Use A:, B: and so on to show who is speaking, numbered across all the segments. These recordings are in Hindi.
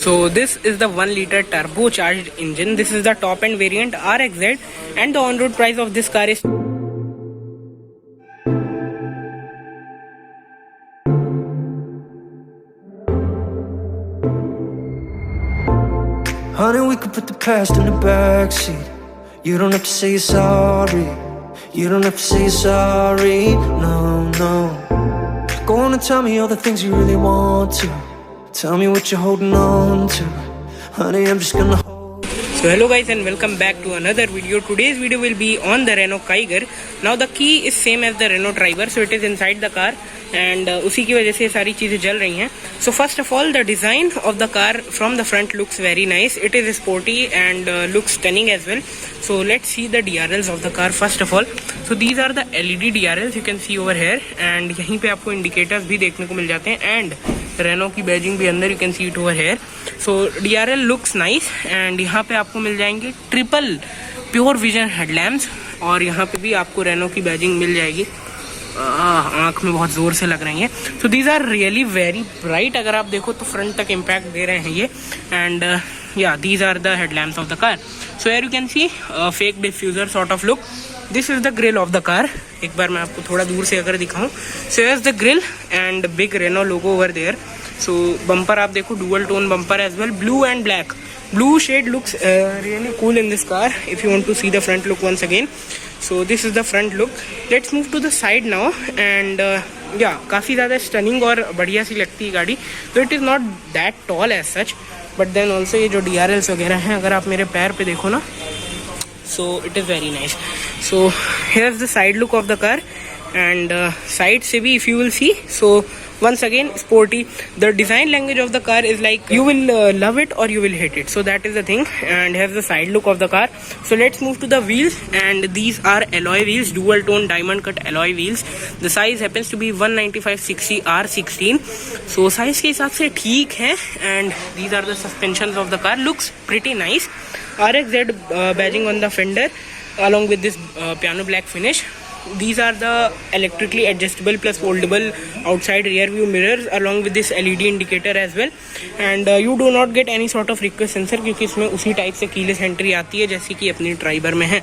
A: So this is the 1 liter turbocharged engine. This is the top end variant RXZ, and the on road price of this car is
B: Honey, we could put the past in the backseat. You don't have to say you're sorry. You don't have to say you're sorry. No, no. Go on and tell me all the things you really want to. Tell me what you're holding on to. Honey, I'm just gonna hold.
A: So hello guys and welcome back to another video. Today's video will be on the Renault Kiger. Now the key is same as the Renault driver, so it is inside the car and उसी की वजह से सारी चीजें जल रही हैं. So first of all, the design of the car from the front looks very nice. It is sporty and looks stunning as well. So let's see the DRLs of the car first of all. So these are the LED DRLs you can see over here, and यहीं पे आपको indicators भी देखने को मिल जाते हैं, and Renault की बैजिंग भी अंदर you can see it over here. So DRL looks nice, and यहाँ पे आपको मिल जाएंगे ट्रिपल प्योर विजन हेडलैम्प्स, और यहाँ पे भी आपको Renault की बैजिंग मिल जाएगी. आँख में बहुत जोर से लग रही है. So these are really very bright. अगर आप देखो तो फ्रंट तक इम्पैक्ट दे रहे हैं ये, एंड या these are the headlamps of the car. So here you can see fake diffuser sort of look. This is the grille of the car. एक बार मैं आपको थोड़ा दूर से अगर दिखाऊं, so here is the grille and big Renault logo over there. So bumper आप देखो, dual tone bumper as well, blue and black. Blue shade looks really cool in this car. If you want to see the front look once again, so this is the front look. Let's move to the side now, and काफ़ी ज़्यादा स्टनिंग और बढ़िया सी लगती है गाड़ी. तो it is not that tall as such, but then also ये जो DRLs वगैरह हैं, अगर आप मेरे पैर पे देखो ना, so it is very nice. So here's the side look of the car, and side से भी if you will see, so once again sporty. The design language of the car is like you will love it or you will hate it, so that is the thing. And here's the side look of the car. So let's move to the wheels, and these are alloy wheels, dual tone diamond cut alloy wheels. The size happens to be 195/60 R16, so size के हिसाब से ठीक है. And these are the suspensions of the car. Looks pretty nice. RXZ badging on the fender along with this piano black finish. These are the electrically adjustable plus foldable outside rear view mirrors along with this LED indicator as well. And you do not get any sort of request sensor, क्योंकि इसमें उसी टाइप से keyless entry आती है जैसी कि अपनी ट्राइबर में है.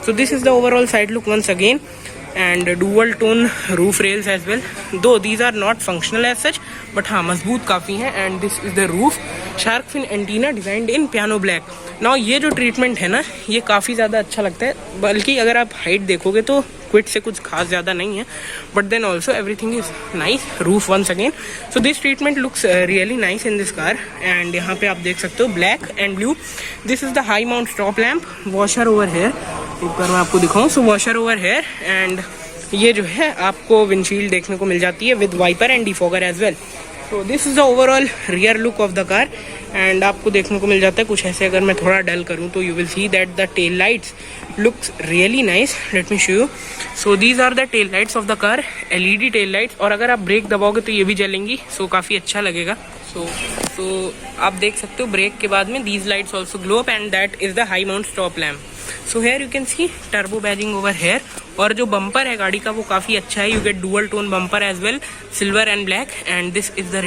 A: So this is the overall side look once again, and dual tone roof rails as well. Though these are not functional as such, but हाँ मजबूत काफ़ी हैं. And this is the roof, shark fin antenna designed in piano black. Now ये जो ट्रीटमेंट है ना, ये काफ़ी ज़्यादा अच्छा लगता है. बल्कि अगर आप हाइट देखोगे तो क्विट से कुछ खास ज़्यादा नहीं है, but then also everything is nice. Roof once again. So this treatment looks really nice in this car. And यहाँ पे आप देख सकते हो black and blue. This is the high mount stop lamp. Washer over here, एक बार मैं आपको दिखाऊँ. So washer over here, and ये जो है आपको विंडशील्ड देखने को मिल जाती है with wiper and defogger as well. So this is the overall rear look of the car, and आपको देखने को मिल जाता है कुछ ऐसे. अगर मैं थोड़ा डल करूँ तो you will see that the tail lights looks really nice. Let me show you. So these are the tail lights of the car, LED tail lights. और अगर आप ब्रेक दबाओगे तो ये भी जलेंगी, so काफ़ी अच्छा लगेगा. So आप देख सकते हो ब्रेक के बाद में these lights also glow up, and that is the high mount stop lamp. So here you can see turbo badging over here. और जो बम्पर है गाड़ी का वो काफ़ी अच्छा है. You get dual tone bumper as well, silver and black. And this is the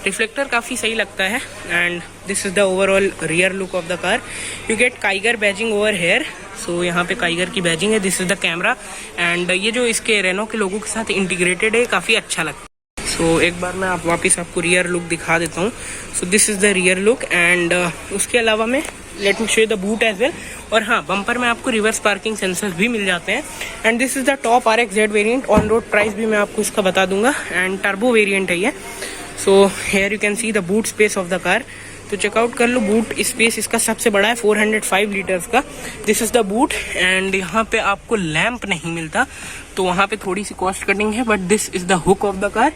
A: reflector काफ़ी सही लगता है. And this is the overall rear look of the car. You get Kiger badging over here. So यहाँ पे काइगर की बैजिंग है. This is the camera, and ये जो इसके रेनो के लोगों के साथ इंटीग्रेटेड है, काफ़ी अच्छा लगता है. सो एक बार मैं वापस आपको रियर लुक दिखा देता हूँ. So this is the rear look, and उसके अलावा में let me show the boot as well. और हाँ, बम्पर में आपको रिवर्स पार्किंग सेंसर्स भी मिल जाते हैं. And this is the top RXZ variant. On road price भी मैं आपको इसका बता दूंगा, एंड टर्बो वेरिएंट है ये. So here you can see the boot space of the car. तो चेकआउट कर लो. बूट स्पेस इसका सबसे बड़ा है, 405 लीटर्स का. This is the boot, and यहाँ पे आपको लैंप नहीं मिलता, तो वहाँ पे थोड़ी सी कॉस्ट कटिंग है. But this is the hook of the car.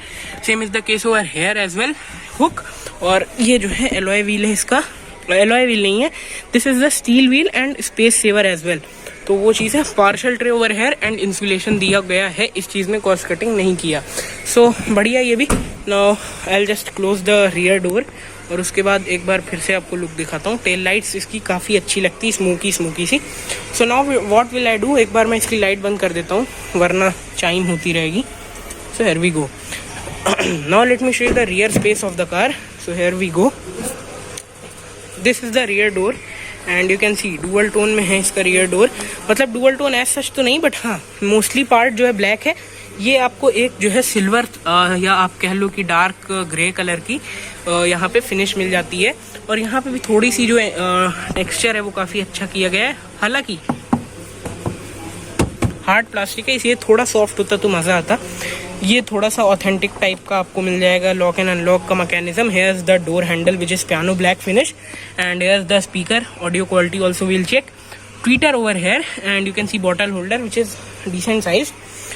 A: Same is the case over here as well, hook. और ये जो है एलॉय व्हील है इसका. एलॉय व्हील नहीं है, this is the steel wheel and space saver as well. तो वो चीज़ है. Parcel tray over here and insulation दिया गया है. इस चीज़ में कॉस्ट कटिंग नहीं किया. सो बढ़िया ये भी. Now I will just close the rear door, और उसके बाद एक बार फिर से आपको लुक दिखाता हूँ. टेल लाइट्स इसकी काफ़ी अच्छी लगती है, स्मोकी सी. So now what will I do, एक बार मैं इसकी लाइट बंद कर देता हूँ वरना चाइम होती रहेगी. So here we go. Now let me show you the rear space of the car. So here we go. This is the rear door and you can see dual tone में है इसका रियर डोर, मतलब डुअल टोन एज सच तो नहीं, बट हाँ मोस्टली पार्ट जो है ब्लैक है। ये आपको एक जो है सिल्वर या आप कह लो कि डार्क ग्रे कलर की यहाँ पे फिनिश मिल जाती है। और यहाँ पे भी थोड़ी सी जो टेक्सचर है वो काफ़ी अच्छा किया गया है। हालांकि हार्ड प्लास्टिक है इसलिए थोड़ा सॉफ्ट होता तो मज़ा आता। ये थोड़ा सा ऑथेंटिक टाइप का आपको मिल जाएगा। लॉक एंड अनलॉक का mechanism. Here is the door handle which is piano black finish and here is the speaker. Audio quality also will check. tweeter over here and you can see bottle holder which is decent size.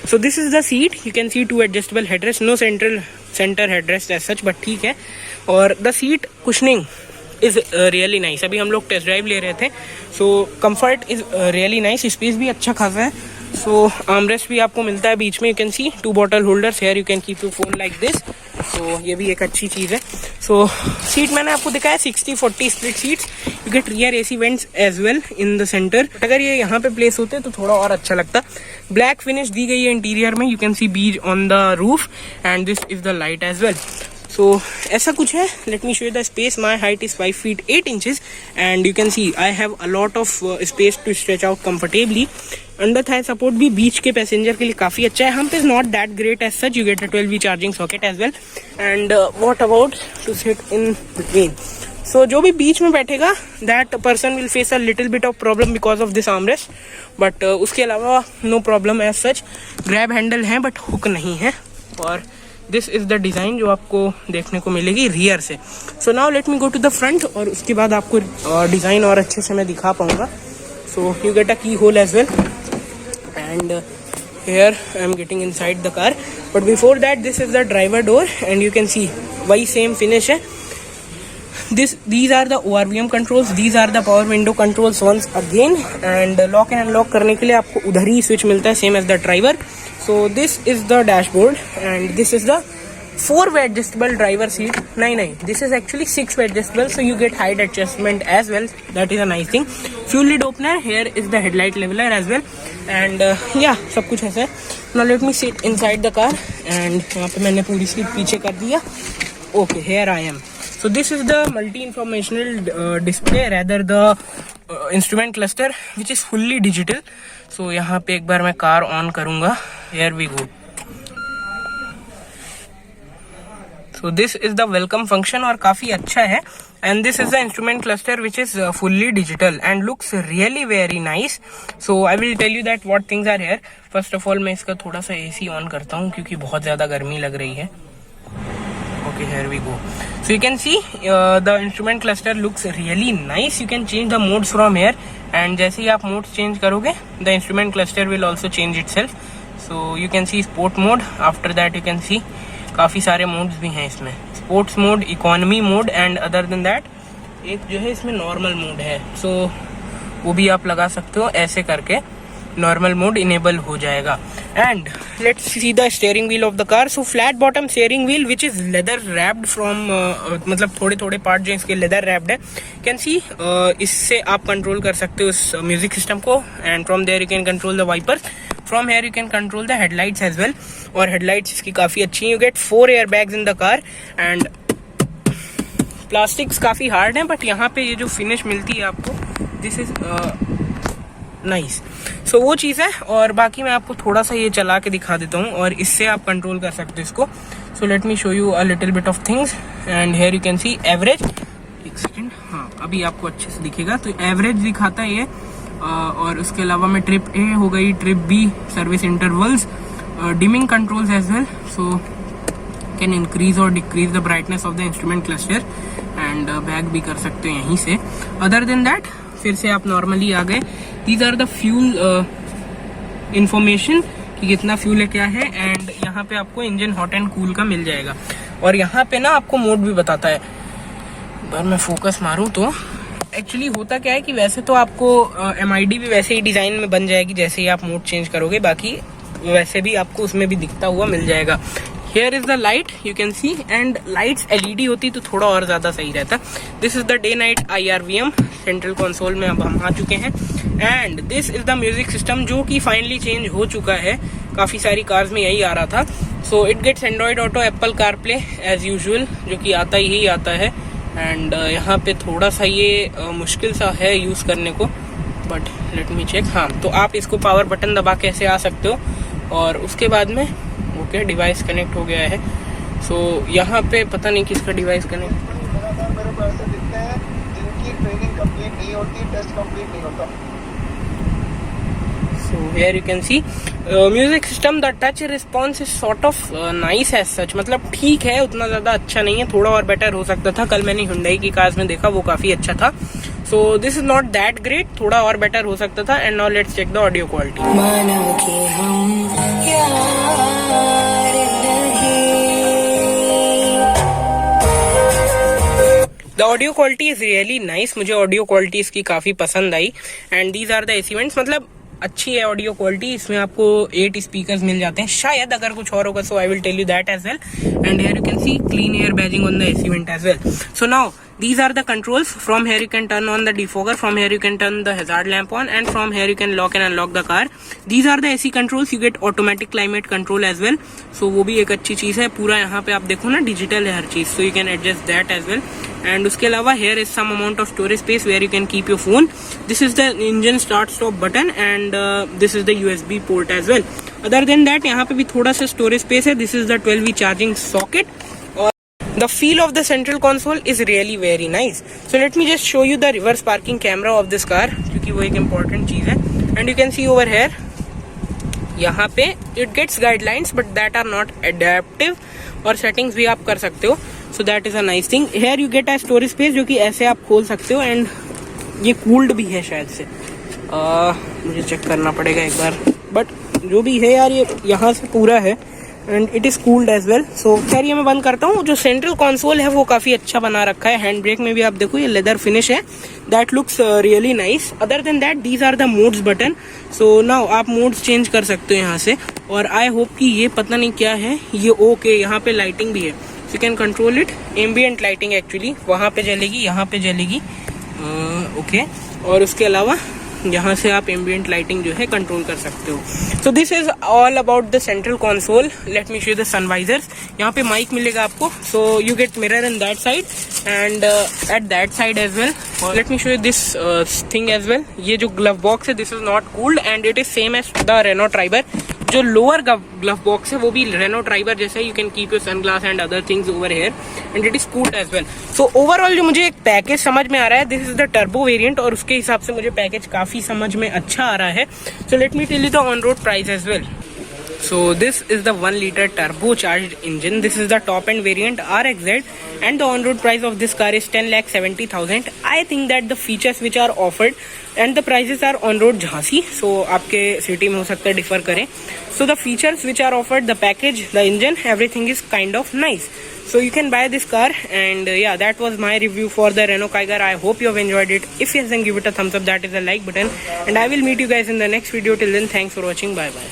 A: So this is the seat. You can see 2 adjustable headrests. No center headrest as such, but ठीक है। और the seat cushioning is really nice. अभी हम लोग टेस्ट ड्राइव ले रहे थे, so comfort is really nice. Space भी अच्छा खासा है। So armrest भी आपको मिलता है बीच में। You can see 2 bottle holders here. You can keep your phone like this. So ये भी एक अच्छी चीज़ है। So सीट मैंने आपको दिखाया 60-40 split seats. You get rear AC vents as well in the centre. अगर ये यहाँ पे प्लेस होते तो थोड़ा और अच्छा लगता। ब्लैक फिनिश दी गई है इंटीरियर में। You can see beads on the roof and this is the light as well. So ऐसा कुछ है। Let me show you the space. My height is 5 feet 8 inches and you can see I have a lot of space to stretch out comfortably. Under thigh support भी बीच के पैसेंजर के लिए काफी अच्छा है। हम पे is not that great as such. You get a 12V charging socket as well and what about to sit in between. So जो भी बीच में बैठेगा that person will face a little bit of problem because of this armrest, but उसके अलावा no problem as such. Grab handle है बट हुक नहीं है। और दिस इज द डिज़ाइन जो आपको देखने को मिलेगी रियर से। So now let me go to the front और उसके बाद आपको डिज़ाइन और अच्छे से मैं दिखा पाऊंगा। सो you get a key hole as well and here I am getting inside the car, but before that this is the driver door and you can see वही same finish है। these are the ORVM controls, these are the power window controls once again and lock and unlock करने के लिए आपको उधर ही switch मिलता है same as the driver। so this is the dashboard and this is the 4-way adjustable driver seat। नहीं this is actually 6-way adjustable, so you get height adjustment as well, that is a nice thing। fuel lid opener, here is the headlight leveler as well and yeah सब कुछ ऐसा है। now let me sit inside the car and यहाँ पे मैंने पूरी सीट पीछे कर दिया। okay here I am। so this is the multi informational display rather the instrument cluster which is fully digital। so यहाँ पे एक बार मैं कार ऑन करूँगा। here we go। so this is the welcome function और काफी अच्छा है and this is the instrument cluster which is fully digital and looks really very nice। so I will tell you that what things are here। first of all मैं इसका थोड़ा सा AC ऑन करता हूँ क्योंकि बहुत ज़्यादा गर्मी लग रही है। okay here we go। so you can see the instrument cluster looks really nice। you can change the modes from here and जैसे ही आप modes change करोगे the instrument cluster will also change itself। so you can see sport mode, after that you can see काफ़ी सारे मोड्स भी हैं इसमें। Sports mode, economy mode and other than that एक जो है इसमें नॉर्मल मोड है। सो वो भी आप लगा सकते हो। ऐसे करके नॉर्मल मोड इनेबल हो जाएगा। And let's see the steering wheel of the car. So flat bottom steering wheel which is leather wrapped from मतलब थोड़े थोड़े पार्ट जो इसके लेदर रैप्ड है। कैन सी इससे आप कंट्रोल कर सकते हो इस म्यूजिक सिस्टम को and from there you can control the wipers. From here you can control the headlights as well और हेडलाइट्स इसकी काफ़ी अच्छी हैं। You get 4 air bags in the car and plastics काफ़ी हार्ड हैं बट यहाँ पे ये जो फिनिश मिलती है आपको दिस इज नाइस। सो वो चीज़ है। और बाकी मैं आपको थोड़ा सा ये चला के दिखा देता हूँ और इससे आप कंट्रोल कर सकते हो इसको। So let me show you a little bit of things and here you can see average. एक सेकेंड, हाँ अभी आपको अच्छे से दिखेगा। तो एवरेज दिखाता है ये और उसके अलावा में ट्रिप ए हो गई, trip B, service intervals, dimming controls as well. So can increase और decrease the brightness of the instrument cluster and back भी कर सकते हो यहीं से। अदर देन दैट फिर से आप नॉर्मली आ गए। These are the fuel information कि कितना फ्यूल है क्या है एंड यहाँ पे आपको इंजन हॉट एंड कूल का मिल जाएगा। और यहाँ पे ना आपको मोड भी बताता है। एक बार मैं फोकस मारूँ तो एक्चुअली होता क्या है कि वैसे तो आपको MID भी वैसे ही डिज़ाइन में बन जाएगी जैसे ही आप मोड चेंज करोगे। बाकी वैसे भी आपको उसमें भी दिखता हुआ मिल जाएगा। Here is the light you can see and lights LED होती तो थोड़ा और ज़्यादा सही रहता। This is the day night IRVM central console में अब हम आ चुके हैं and this is the music system जो कि फाइनली चेंज हो चुका है। काफ़ी सारी कार्स में यही आ रहा था। So it gets Android Auto, Apple CarPlay as usual जो कि आता ही आता है एंड यहाँ पे थोड़ा सा ये मुश्किल सा है यूज़ करने को, बट लेट मी चेक। हाँ, तो आप इसको पावर बटन दबा के ऐसे आ सकते हो और उसके बाद में ओके डिवाइस कनेक्ट हो गया है। सो यहाँ पे पता नहीं किसका डिवाइस कनेक्ट,
C: मेरे को ऐसे दिखते हैं जिनकी ट्रेनिंग कंप्लीट नहीं होती, टेस्ट कंप्लीट नहीं होता।
A: So here you can see music system, the touch response is sort of nice as such, मतलब ठीक है, उतना ज़्यादा अच्छा नहीं है, थोड़ा और बेटर हो सकता था। कल मैंने Hyundai की कार्स में देखा, वो काफ़ी अच्छा था। So this is not that great, थोड़ा और बेटर हो सकता था। And now let's check the audio quality. The audio quality is really nice, मुझे audio quality इसकी काफ़ी पसंद आई। And these are the AC vents, मतलब अच्छी है ऑडियो क्वालिटी। इसमें आपको 8 स्पीकर्स मिल जाते हैं शायद, अगर कुछ और होगा so I will tell you that as well. And here you can see clean air badging on the AC vent as well. So now these are the controls. From here you can turn on the defogger, from here you can turn the hazard lamp on, and from here you can lock and unlock the car. These are the AC controls. You get automatic climate control as well, so वो भी एक अच्छी चीज है। पूरा यहाँ पे आप देखो ना डिजिटल है हर चीज, so you can adjust that as well. And उसके अलावा here is some amount of storage space where you can keep your phone. This is the engine start stop button and this is the USB port as well. Other than that यहाँ पे भी थोड़ा सा storage space है। This is the 12V charging socket. The feel of the central console is really very nice. So let me just show you the reverse parking camera of this car, क्योंकि वो एक important चीज है। And you can see over here, यहाँ पे it gets guidelines but that are not adaptive, और settings भी आप कर सकते हो, so that is a nice thing. Here you get a storage space जो कि ऐसे आप खोल सकते हो, and ये cooled भी है शायद से, मुझे चेक करना पड़ेगा एक बार, बट जो भी है यार ये यहाँ से पूरा है and it is cooled as well. So खैर ये मैं बंद करता हूँ। जो सेंट्रल कंसोल है वो काफी अच्छा बना रखा है। हैंड ब्रेक में भी आप देखो ये लेदर फिनिश है, that looks really nice. Other than that these are the modes button. So now आप मोड्स चेंज कर सकते हो यहाँ से, और आई होप कि ये पता नहीं क्या है ये, ओके यहाँ पे लाइटिंग भी है, you can control it. Ambient lighting actually वहाँ पे जलेगी, यहाँ पे जलेगी, ओके। और उसके अलावा यहाँ से आप एम्बियंट लाइटिंग जो है कंट्रोल कर सकते हो। So this is all about the central console. Let me show you the sun visors. यहाँ पे माइक मिलेगा आपको, so you get mirror in that side and at that side as well. Let me show you this thing as well. ये जो ग्लव बॉक्स है this is not cooled and it is same as the Renault Triber. जो लोअर ग्लव बॉक्स है वो भी रेनो ट्राइबर जैसे, you can keep your sunglass and other things over here and it is cooled as well. So overall जो मुझे एक पैकेज समझ में आ रहा है, this is the turbo variant, और उसके हिसाब से मुझे पैकेज काफी समझ में अच्छा आ रहा है। So let me tell you the on road price as well. So this is the 1 liter turbocharged engine. This is the top end variant RXZ and the on road price of this car is 10,70,000. I think that the features which are offered and the prices are on road Jhansi, so आपके सिटी में हो सकता है डिफर करें. So the features which are offered, the package, the engine, everything is kind of nice. So you can buy this car, and yeah, that was my review for the Renault Kiger. I hope you have enjoyed it. If yes, then give it a thumbs up. That is the like button, and I will meet you guys in the next video. Till then, thanks for watching. Bye bye.